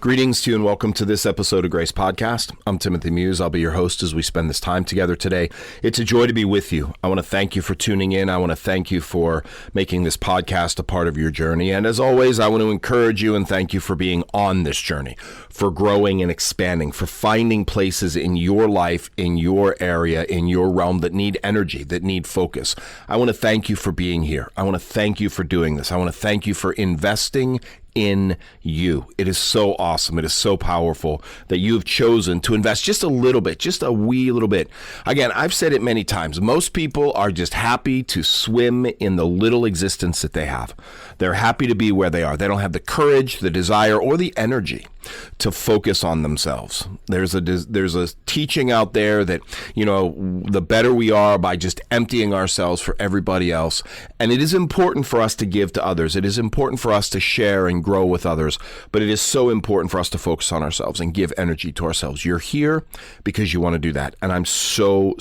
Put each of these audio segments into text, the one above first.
Greetings to you and welcome to this episode of Grace Podcast. I'm Timothy Muse. I'll be your host as we spend this time together today. It's a joy to be with you. I want to thank you for tuning in. I want to thank you for making this podcast a part of your journey. And as always, I want to encourage you and thank you for being on this journey, for growing and expanding, for finding places in your life, in your area, in your realm that need energy, that need focus. I want to thank you for being here. I want to thank you for doing this. I want to thank you for investing in you. It is so awesome. It is so powerful that you have chosen to invest just a little bit, just a wee little bit. Again, I've said it many times. Most people are just happy to swim in the little existence that they have. They're happy to be where they are. They don't have the courage, the desire, or the energy to focus on themselves. There's a teaching out there that, the better we are by just emptying ourselves for everybody else. And it is important for us to give to others. It is important for us to share and grow with others. But it is so important for us to focus on ourselves and give energy to ourselves. You're here because you want to do that. And I'm so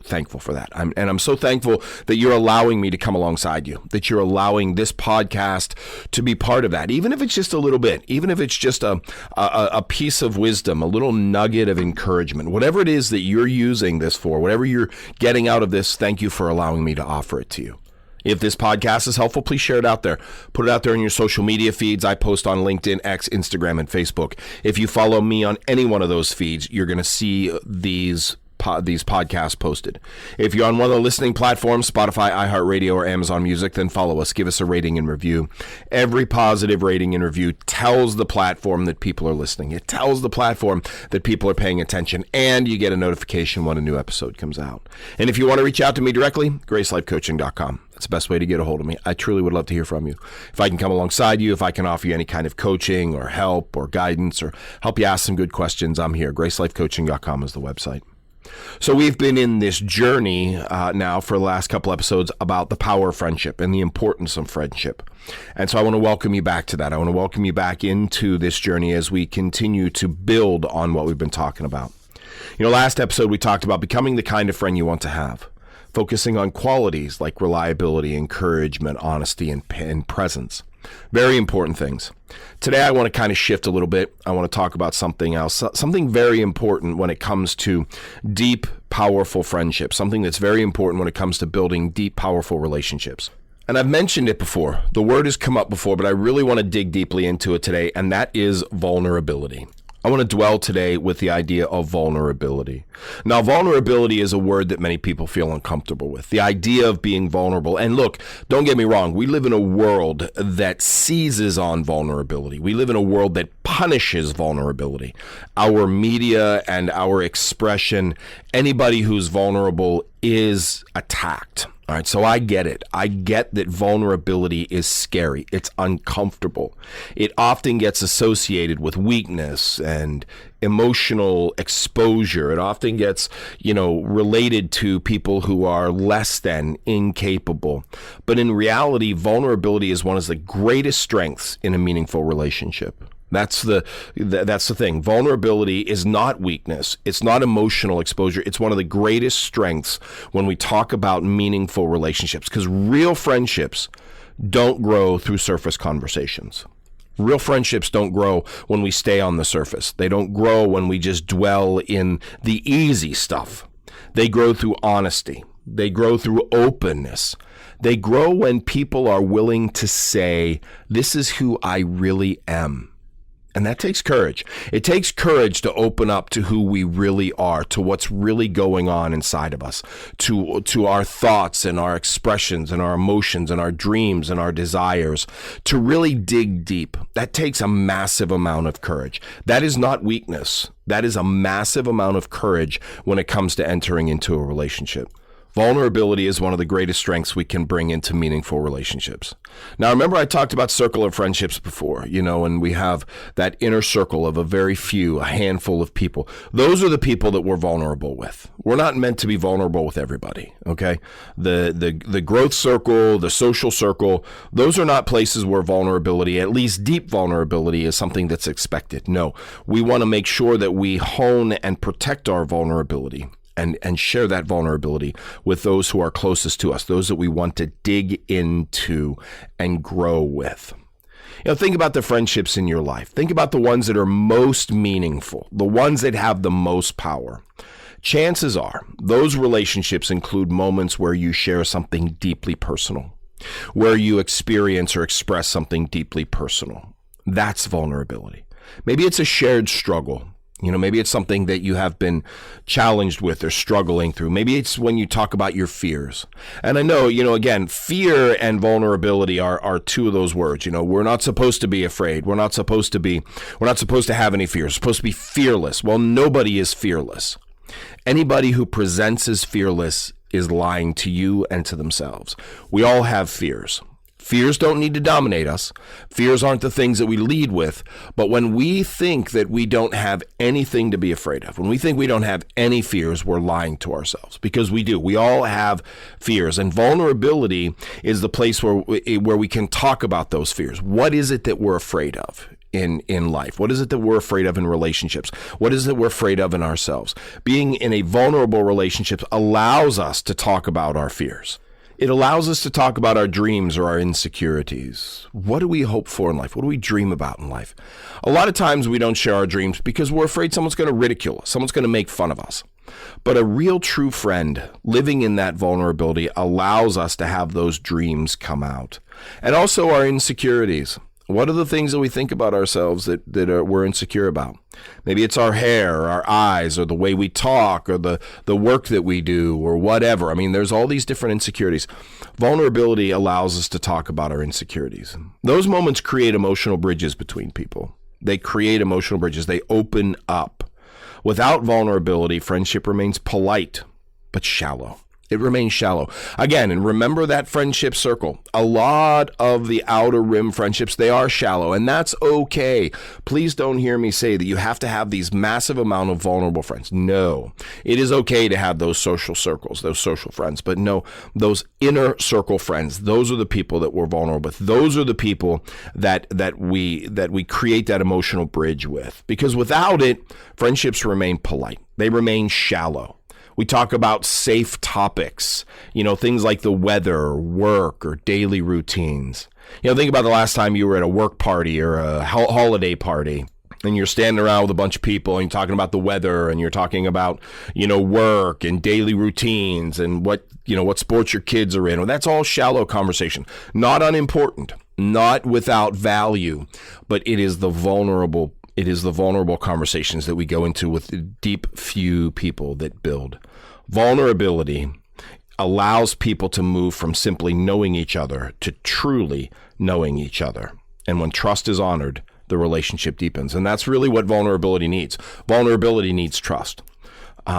thankful for that. I'm so thankful that you're allowing me to come alongside you, that you're allowing this podcast to be part of that. Even if it's just a little bit, even if it's just a piece of wisdom, a little nugget of encouragement, whatever it is that you're using this for, whatever you're getting out of this, thank you for allowing me to offer it to you. If this podcast is helpful, please share it out there. Put it out there in your social media feeds. I post on LinkedIn, X, Instagram, and Facebook. If you follow me on any one of those feeds, you're going to see these podcasts posted. If you're on one of the listening platforms, Spotify, iHeartRadio, or Amazon Music, then follow us. Give us a rating and review. Every positive rating and review tells the platform that people are listening. It tells the platform that people are paying attention, and you get a notification when a new episode comes out. And if you want to reach out to me directly, GraceLifeCoaching.com. That's the best way to get a hold of me. I truly would love to hear from you. If I can come alongside you, if I can offer you any kind of coaching or help or guidance or help you ask some good questions, I'm here. GraceLifeCoaching.com is the website. So we've been in this journey now for the last couple episodes about the power of friendship and the importance of friendship. And so I want to welcome you back to that. I want to welcome you back into this journey as we continue to build on what we've been talking about. Last episode we talked about becoming the kind of friend you want to have, focusing on qualities like reliability, encouragement, honesty, and presence. Very important things. Today, I want to kind of shift a little bit. I want to talk about something else, something very important when it comes to deep, powerful friendships, something that's very important when it comes to building deep, powerful relationships. And I've mentioned it before. The word has come up before, but I really want to dig deeply into it today, and that is vulnerability. I want to dwell today with the idea of vulnerability. Now, vulnerability is a word that many people feel uncomfortable with. The idea of being vulnerable. And look, don't get me wrong. We live in a world that seizes on vulnerability. We live in a world that punishes vulnerability. Our media and our expression, anybody who's vulnerable is attacked. All right, so I get it. I get that vulnerability is scary. It's uncomfortable. It often gets associated with weakness and emotional exposure. It often gets, related to people who are less than incapable. But in reality, vulnerability is one of the greatest strengths in a meaningful relationship. That's the thing. Vulnerability is not weakness. It's not emotional exposure. It's one of the greatest strengths when we talk about meaningful relationships, because real friendships don't grow through surface conversations. Real friendships don't grow when we stay on the surface. They don't grow when we just dwell in the easy stuff. They grow through honesty. They grow through openness. They grow when people are willing to say, this is who I really am. And that takes courage. It takes courage to open up to who we really are, to what's really going on inside of us, to our thoughts and our expressions and our emotions and our dreams and our desires, to really dig deep. That takes a massive amount of courage. That is not weakness. That is a massive amount of courage when it comes to entering into a relationship. Vulnerability is one of the greatest strengths we can bring into meaningful relationships. Now, remember I talked about circle of friendships before, and we have that inner circle of a handful of people. Those are the people that we're vulnerable with. We're not meant to be vulnerable with everybody, okay? The growth circle, the social circle, those are not places where vulnerability, at least deep vulnerability, is something that's expected. No, we want to make sure that we hone and protect our vulnerability. And share that vulnerability with those who are closest to us, those that we want to dig into and grow with. Think about the friendships in your life. Think about the ones that are most meaningful, the ones that have the most power. Chances are those relationships include moments where you share something deeply personal, where you experience or express something deeply personal. That's vulnerability. Maybe it's a shared struggle. Maybe it's something that you have been challenged with or struggling through. Maybe it's when you talk about your fears. And I know, again, fear and vulnerability are two of those words. We're not supposed to be afraid. We're not supposed to have any fears. We're supposed to be fearless. Well, nobody is fearless. Anybody who presents as fearless is lying to you and to themselves. We all have fears. Fears don't need to dominate us. Fears aren't the things that we lead with. But when we think that we don't have anything to be afraid of, when we think we don't have any fears, we're lying to ourselves, because we do. We all have fears. And vulnerability is the place where we can talk about those fears. What is it that we're afraid of in life? What is it that we're afraid of in relationships? What is it we're afraid of in ourselves? Being in a vulnerable relationship allows us to talk about our fears. It allows us to talk about our dreams or our insecurities. What do we hope for in life? What do we dream about in life? A lot of times we don't share our dreams because we're afraid someone's going to ridicule us. Someone's going to make fun of us. But a real true friend living in that vulnerability allows us to have those dreams come out. And also our insecurities. What are the things that we think about ourselves that we're insecure about? Maybe it's our hair, or our eyes, or the way we talk, or the work that we do, or whatever. I mean, there's all these different insecurities. Vulnerability allows us to talk about our insecurities. Those moments create emotional bridges between people. They create emotional bridges. They open up. Without vulnerability, friendship remains polite, but shallow. It remains shallow. Again, and remember that friendship circle. A lot of the outer rim friendships, they are shallow, and that's okay. Please don't hear me say that you have to have these massive amount of vulnerable friends. No, it is okay to have those social circles, those social friends, but no, those inner circle friends, those are the people that we're vulnerable with. Those are the people that we create that emotional bridge with, because without it, friendships remain polite. They remain shallow. We talk about safe topics, things like the weather, work, or daily routines. Think about the last time you were at a work party or a holiday party, and you're standing around with a bunch of people and you're talking about the weather, and you're talking about, work and daily routines and what sports your kids are in. Well, that's all shallow conversation. Not unimportant, not without value, but it is the vulnerable conversations that we go into with the deep few people that build. Vulnerability allows people to move from simply knowing each other to truly knowing each other. And when trust is honored, the relationship deepens. And that's really what vulnerability needs. Vulnerability needs trust.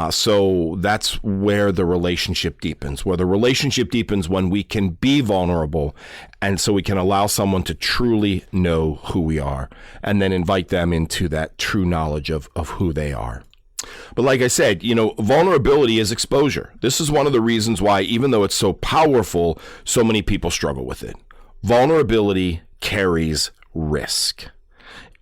So that's where the relationship deepens, where the relationship deepens when we can be vulnerable. And so we can allow someone to truly know who we are and then invite them into that true knowledge of who they are. But like I said, vulnerability is exposure. This is one of the reasons why, even though it's so powerful, so many people struggle with it. Vulnerability carries risk.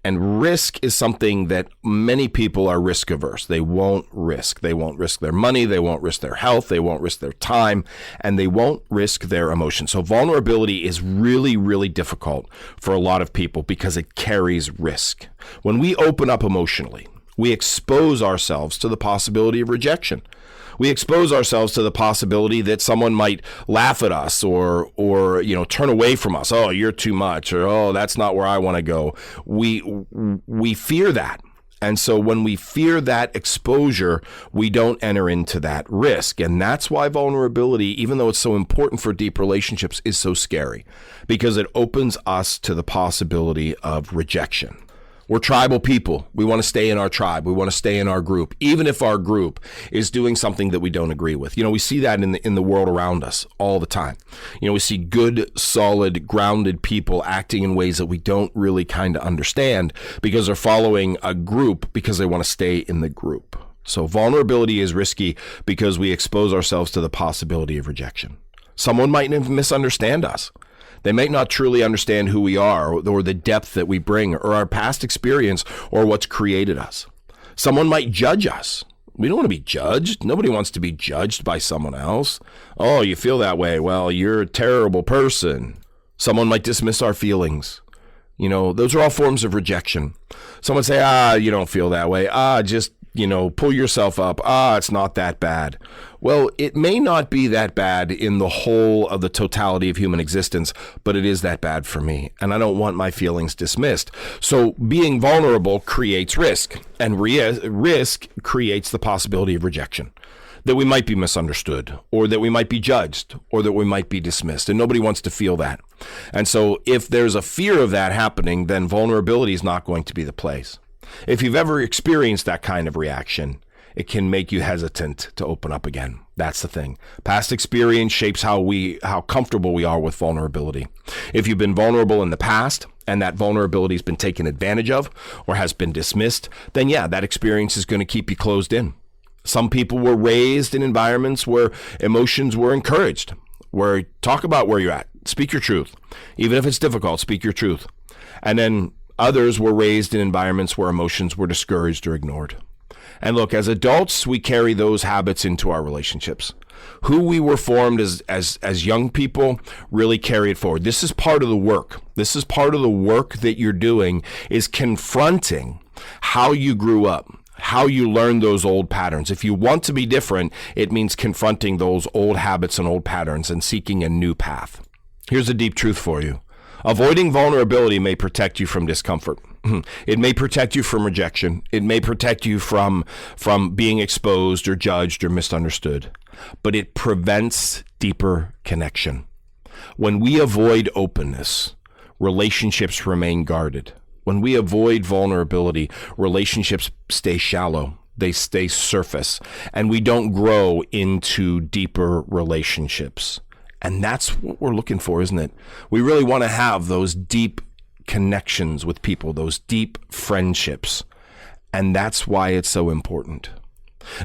And risk is something that many people are risk averse. They won't risk. They won't risk their money. They won't risk their health. They won't risk their time. And they won't risk their emotions. So vulnerability is really, really difficult for a lot of people because it carries risk. When we open up emotionally, we expose ourselves to the possibility of rejection. We expose ourselves to the possibility that someone might laugh at us or turn away from us. Oh, you're too much, or oh, that's not where I want to go. We fear that. And so when we fear that exposure, we don't enter into that risk. And that's why vulnerability, even though it's so important for deep relationships, is so scary, because it opens us to the possibility of rejection. We're tribal people. We want to stay in our tribe. We want to stay in our group, even if our group is doing something that we don't agree with. We see that in the world around us all the time. We see good, solid, grounded people acting in ways that we don't really kind of understand because they're following a group because they want to stay in the group. So vulnerability is risky because we expose ourselves to the possibility of rejection. Someone might misunderstand us. They might not truly understand who we are or the depth that we bring or our past experience or what's created us. Someone might judge us. We don't want to be judged. Nobody wants to be judged by someone else. Oh, you feel that way? Well, you're a terrible person. Someone might dismiss our feelings. Those are all forms of rejection. Someone say, you don't feel that way. Just, pull yourself up. It's not that bad. Well, it may not be that bad in the whole of the totality of human existence, but it is that bad for me. And I don't want my feelings dismissed. So being vulnerable creates risk, and risk creates the possibility of rejection. That we might be misunderstood, or that we might be judged, or that we might be dismissed. And nobody wants to feel that. And so if there's a fear of that happening, then vulnerability is not going to be the place. If you've ever experienced that kind of reaction, it can make you hesitant to open up again. That's the thing. Past experience shapes how comfortable we are with vulnerability. If you've been vulnerable in the past, and that vulnerability has been taken advantage of, or has been dismissed, then yeah, that experience is going to keep you closed in. Some people were raised in environments where emotions were encouraged, where talk about where you're at, speak your truth. Even if it's difficult, speak your truth. And then others were raised in environments where emotions were discouraged or ignored. And look, as adults, we carry those habits into our relationships. Who we were formed as young people really carry it forward. This is part of the work. This is part of the work that you're doing, is confronting how you grew up, how you learn those old patterns. If you want to be different, it means confronting those old habits and old patterns and seeking a new path. Here's a deep truth for you. Avoiding vulnerability may protect you from discomfort. It may protect you from rejection. It may protect you from being exposed or judged or misunderstood. But it prevents deeper connection. When we avoid openness, relationships remain guarded. When we avoid vulnerability, relationships stay shallow, they stay surface, and we don't grow into deeper relationships. And that's what we're looking for, isn't it? We really want to have those deep connections with people, those deep friendships. And that's why it's so important.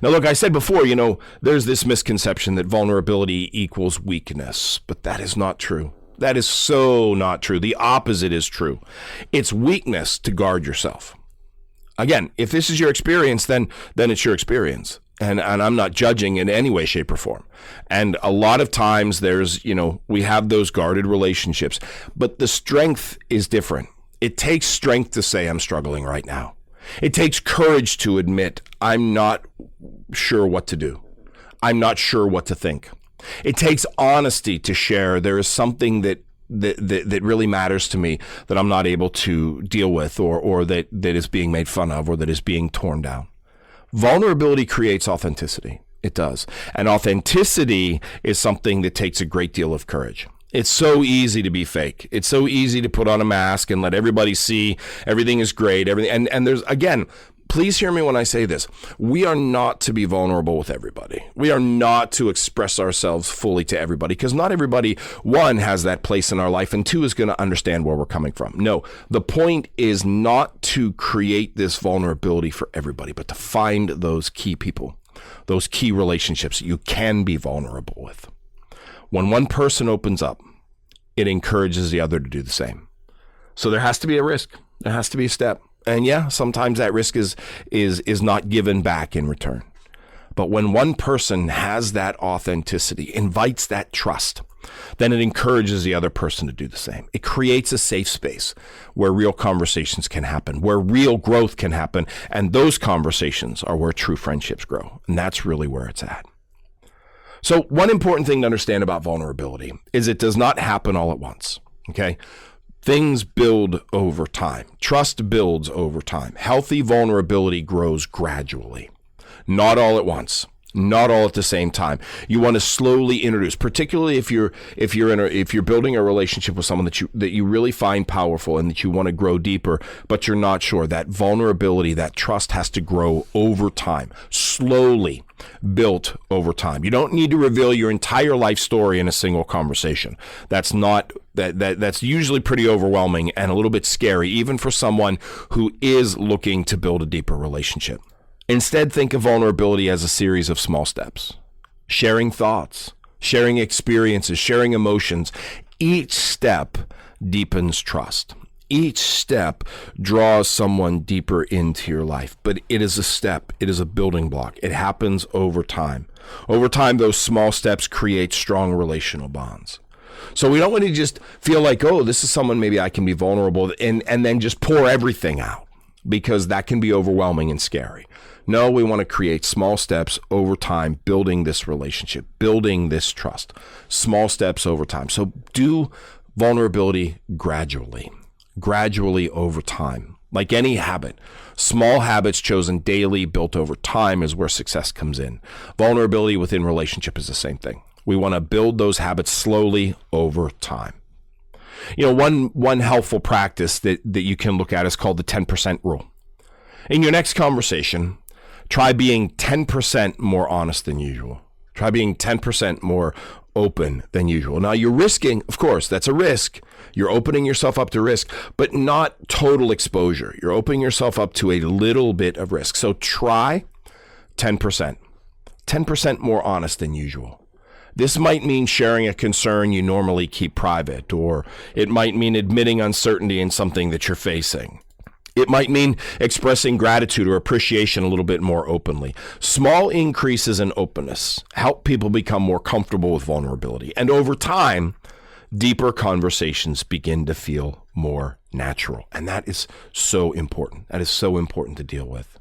Now, look, I said before, there's this misconception that vulnerability equals weakness, but that is not true. That is so not true. The opposite is true. It's weakness to guard yourself. Again, if this is your experience, then it's your experience. And I'm not judging in any way, shape, or form. And a lot of times we have those guarded relationships, but the strength is different. It takes strength to say, I'm struggling right now. It takes courage to admit, I'm not sure what to do. I'm not sure what to think. It takes honesty to share there is something that really matters to me that I'm not able to deal with, or that is being made fun of, or that is being torn down. Vulnerability creates authenticity. It does. And authenticity is something that takes a great deal of courage. It's so easy to be fake. It's so easy to put on a mask and let everybody see everything is great. And there's, again, please hear me when I say this. We are not to be vulnerable with everybody. We are not to express ourselves fully to everybody, because not everybody, one, has that place in our life, and two, is going to understand where we're coming from. No, the point is not to create this vulnerability for everybody, but to find those key people, those key relationships that you can be vulnerable with. When one person opens up, it encourages the other to do the same. So there has to be a risk. There has to be a step. And yeah, sometimes that risk is not given back in return. But when one person has that authenticity, invites that trust, then it encourages the other person to do the same. It creates a safe space where real conversations can happen, where real growth can happen. And those conversations are where true friendships grow. And that's really where it's at. So one important thing to understand about vulnerability is it does not happen all at once. Okay? Things build over time. Trust builds over time. Healthy vulnerability grows gradually, not all at once, not all at the same time. You want to slowly introduce, particularly if you're building a relationship with someone that you really find powerful and that you want to grow deeper, but you're not sure. That vulnerability, that trust has to grow over time, slowly built over time. You don't need to reveal your entire life story in a single conversation. That's usually pretty overwhelming and a little bit scary, even for someone who is looking to build a deeper relationship. Instead, think of vulnerability as a series of small steps. Sharing thoughts, sharing experiences, sharing emotions. Each step deepens trust. Each step draws someone deeper into your life, but it is a step. It is a building block. It happens over time. Over time, those small steps create strong relational bonds. So we don't want to just feel like, oh, this is someone maybe I can be vulnerable and then just pour everything out, because that can be overwhelming and scary. No, we want to create small steps over time, building this relationship, building this trust, small steps over time. So do vulnerability gradually over time. Like any habit, small habits chosen daily, built over time is where success comes in. Vulnerability within relationship is the same thing. We want to build those habits slowly over time. You know, one helpful practice that you can look at is called the 10% rule. In your next conversation, try being 10% more honest than usual. Try being 10% more open than usual. Now, you're risking, of course, that's a risk. You're opening yourself up to risk, but not total exposure. You're opening yourself up to a little bit of risk. So try 10%. 10% more honest than usual. This might mean sharing a concern you normally keep private, or it might mean admitting uncertainty in something that you're facing. It might mean expressing gratitude or appreciation a little bit more openly. Small increases in openness help people become more comfortable with vulnerability. And over time, deeper conversations begin to feel more natural. And that is so important. That is so important to deal with.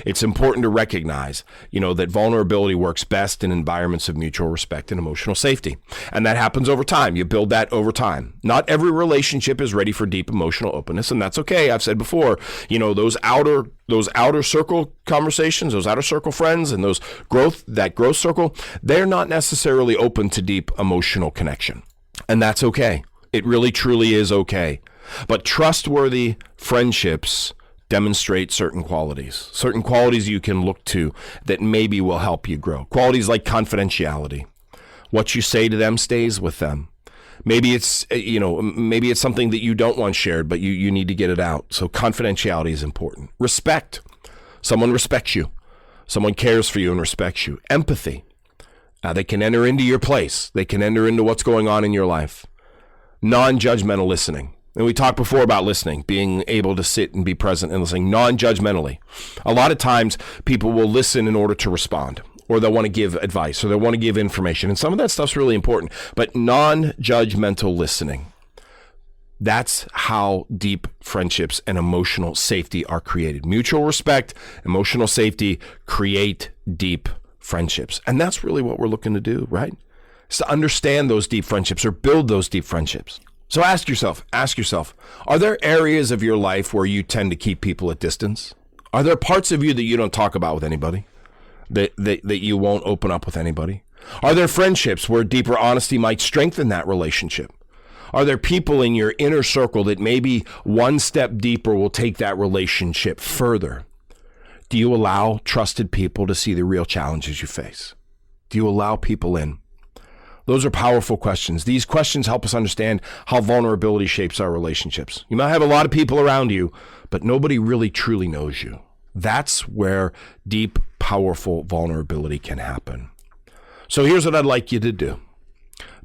It's important to recognize, that vulnerability works best in environments of mutual respect and emotional safety. And that happens over time. You build that over time. Not every relationship is ready for deep emotional openness, and that's okay. I've said before, those outer circle conversations, those outer circle friends, and that growth circle, they're not necessarily open to deep emotional connection. And that's okay. It really, truly is okay. But trustworthy friendships demonstrate certain qualities you can look to that maybe will help you grow. Qualities like confidentiality. What you say to them stays with them. Maybe it's something that you don't want shared, but you need to get it out. So confidentiality is important. Respect. Someone respects you. Someone cares for you and respects you. Empathy. They can enter into your place. They can enter into what's going on in your life. Non-judgmental listening. And we talked before about listening, being able to sit and be present and listening non-judgmentally. A lot of times people will listen in order to respond, or they'll want to give advice, or they'll want to give information. And some of that stuff's really important, but non-judgmental listening. That's how deep friendships and emotional safety are created. Mutual respect, emotional safety create deep friendships. And that's really what we're looking to do, right? It's to understand those deep friendships or build those deep friendships. So ask yourself, are there areas of your life where you tend to keep people at distance? Are there parts of you that you don't talk about with anybody, that you won't open up with anybody? Are there friendships where deeper honesty might strengthen that relationship? Are there people in your inner circle that maybe one step deeper will take that relationship further? Do you allow trusted people to see the real challenges you face? Do you allow people in? Those are powerful questions. These questions help us understand how vulnerability shapes our relationships. You might have a lot of people around you, but nobody really truly knows you. That's where deep, powerful vulnerability can happen. So here's what I'd like you to do.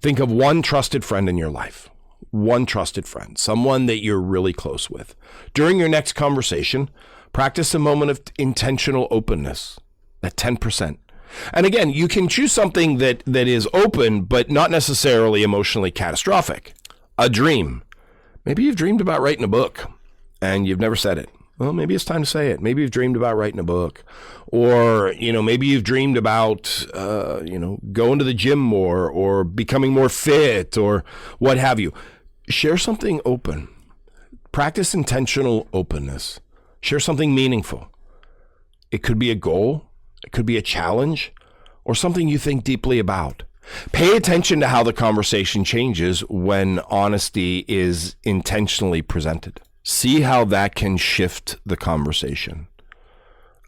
Think of one trusted friend in your life. One trusted friend, someone that you're really close with. During your next conversation, practice a moment of intentional openness, that 10%. And again, you can choose something that is open, but not necessarily emotionally catastrophic. A dream. Maybe you've dreamed about writing a book and you've never said it. Well, maybe it's time to say it. Maybe you've dreamed about writing a book, or, maybe you've dreamed about, going to the gym more or becoming more fit or what have you. Share something open. Practice intentional openness. Share something meaningful. It could be a goal. It could be a challenge or something you think deeply about. Pay attention to how the conversation changes when honesty is intentionally presented. See how that can shift the conversation.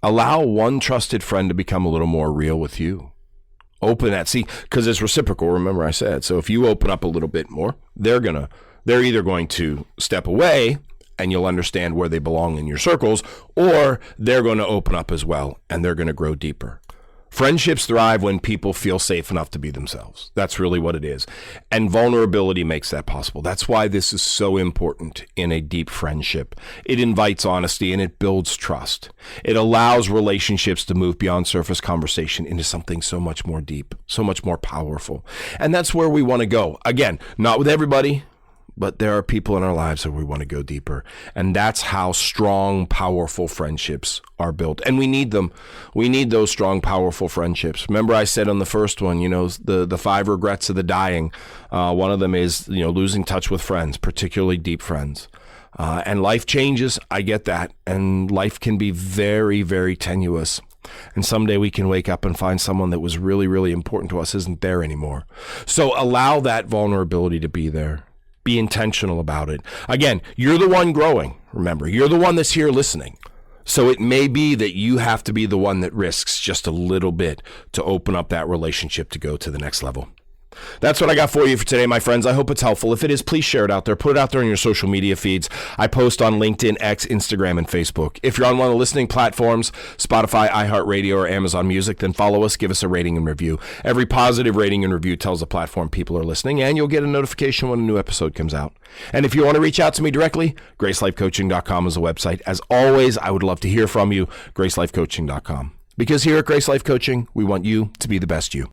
Allow one trusted friend to become a little more real with you. Open that. See, because it's reciprocal. Remember I said, so if you open up a little bit more, they're either going to step away and you'll understand where they belong in your circles, or they're going to open up as well and they're going to grow deeper. Friendships thrive when people feel safe enough to be themselves. That's really what it is. And vulnerability makes that possible. That's why this is so important in a deep friendship. It invites honesty and it builds trust. It allows relationships to move beyond surface conversation into something so much more deep, so much more powerful. And that's where we want to go. Again, not with everybody, but there are people in our lives that we want to go deeper. And that's how strong, powerful friendships are built. And we need them. We need those strong, powerful friendships. Remember I said on the first one, the 5 regrets of the dying. One of them is, losing touch with friends, particularly deep friends. And life changes. I get that. And life can be very, very tenuous. And someday we can wake up and find someone that was really, really important to us isn't there anymore. So allow that vulnerability to be there. Be intentional about it. Again, you're the one growing. Remember, you're the one that's here listening. So it may be that you have to be the one that risks just a little bit to open up that relationship to go to the next level. That's what I got for you for today, my friends. I hope it's helpful. If it is, please share it out there. Put it out there on your social media feeds. I post on LinkedIn, X, Instagram, and Facebook. If you're on one of the listening platforms, Spotify, iHeartRadio, or Amazon Music, then follow us, give us a rating and review. Every positive rating and review tells the platform people are listening, and you'll get a notification when a new episode comes out. And if you want to reach out to me directly, GraceLifeCoaching.com is the website. As always, I would love to hear from you, GraceLifeCoaching.com. Because here at Grace Life Coaching, we want you to be the best you.